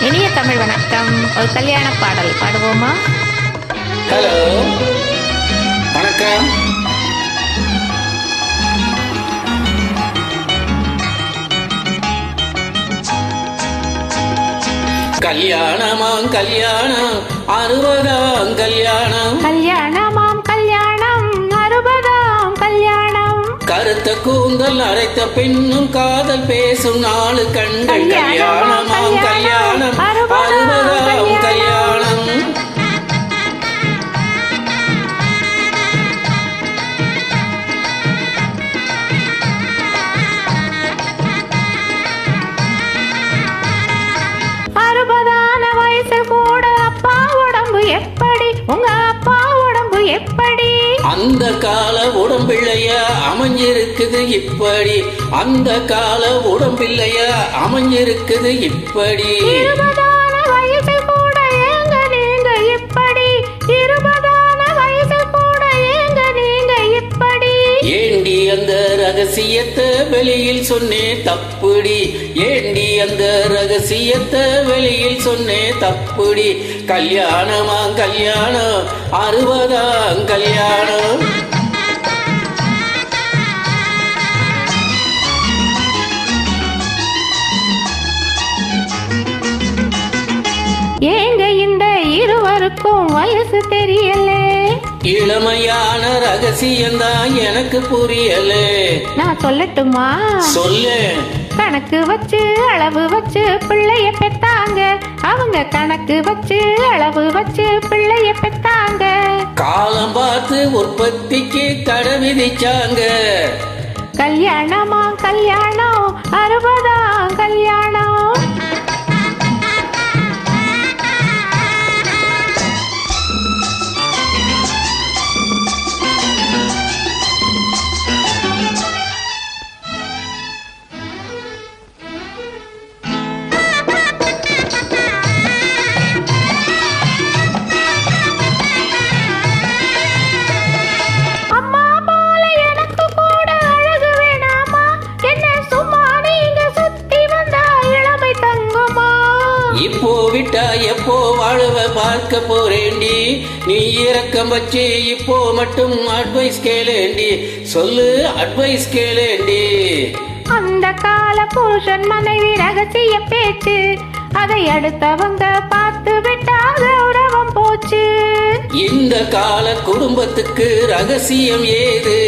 இனிய தமிழ் வணக்கம். ஒரு கல்யாண பாடல் பாடுவோமா? ஹலோ, வணக்கம். கல்யாணமாம் கல்யாணம் 60ஆம் கல்யாணம். கல்யாணமாம் கல்யாணம் 60ஆம் கல்யாணம். கருத்த கூந்தல் அரைத்த பெண்ணும் காதல் பேசும் 4 கண்கள். கல்யாணமாம் கல்யாணம் 60ஆம் கல்யாணம். எப்படி உங்க அப்பா உடம்பு எப்படி? அந்த கால உடம்பிள்ளையா அமைஞ்சிருக்குது இப்படி. அந்த கால உடம்பிள்ளையா அமைஞ்சிருக்குது இப்படி. 20ஆன வயசு கூட ஏங்க நீங்க இப்படி? 20ஆன வயசு கூட ஏங்க நீங்க இப்படி? ஏண்டி அந்த ரகசியத்தை வெளியில் சொன்னே தப்புடி. ஏண்டி அந்த ரகசியத்தை வெளியில் சொன்னே தப்புடி. கல்யாணமா கல்யாணம் 60ஆம் கல்யாணம். ஏங்க இந்த இருவருக்கும் வயசு தெரியல? இளமையான ரகசியம்தான் எனக்கு புரியல. நான் சொல்லட்டுமா? சொல்லு. கணக்கு வச்சு அளவு வச்சு பிள்ளைய பெத்தாங்க. அவங்க கணக்கு வச்சு அளவு வச்சு பிள்ளைய பெத்தாங்க. காலம் பார்த்து உற்பத்திக்கு தடை விதிச்சாங்க. கல்யாணமா கல்யாணம் 60ஆம் கல்யாணம். இப்போ விட்டா எப்போ வாழவ பார்க்க போறேண்டி. நீ இரக்கம் வச்சு இப்போ மட்டும் அட்வைஸ் கேளேண்டி. சொல்லு, அட்வைஸ் கேளேண்டி. அந்த கால புருஷன் மனைவி ரகசிய பேச்சு, அதை அடுத்தவங்க பார்த்து விட்டா கௌரவம் போச்சு. இந்த கால குடும்பத்துக்கு ரகசியம் ஏது?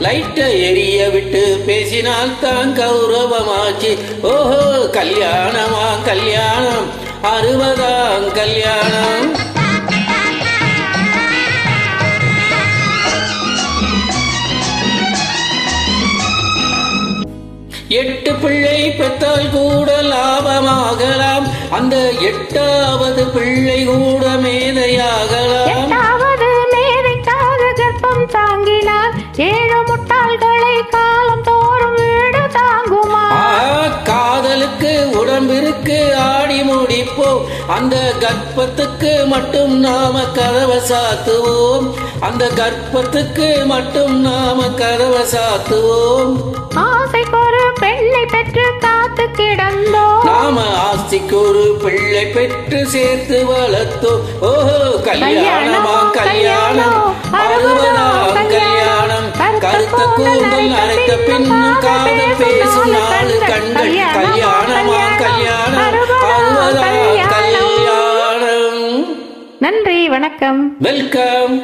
லைட்ட எரிய விட்டு பேசினால் தான் கௌரவமாச்சு. ஓஹோ, கல்யாணமா கல்யாணம் 60ஆம் கல்யாணம். எட்டு பிள்ளை பெற்றால் கூட லாபமாகலாம். அந்த 8வது பிள்ளை கூட மேதையாகலாம். 8வது மேதைக்காக கர்ப்பம் தாங்கினால் 7 முட்டாள்களை காலம் தோறும் வீடு தாங்குமா? காதலுக்கு உடம்பிற்கு ஆடி முடிப்போம். அந்த கர்ப்பத்துக்கு மட்டும் நாம கதவை சாத்துவோம். அந்த கர்ப்பத்துக்கு மட்டும் நாம கதவை சாத்துவோம். ஆசைக்கு ஒரு பெண்ணை பெற்று காத்து கிடந்தோம். நாம ஆசைக்கு ஒரு பிள்ளை பெற்று சேர்த்து வளர்த்தோம். ஓஹோ, கல்யாணமா கல்யாணம் 60ஆம் கல்யாணம். கருத்த கூந்தல் அரைத்த பெண்ணும் காதல் பேசும் 4 கண்கள். கல்யாணமா கல்யாணம் 60ஆம் கல்யாணம். நன்றி, வணக்கம். வெல்கம்.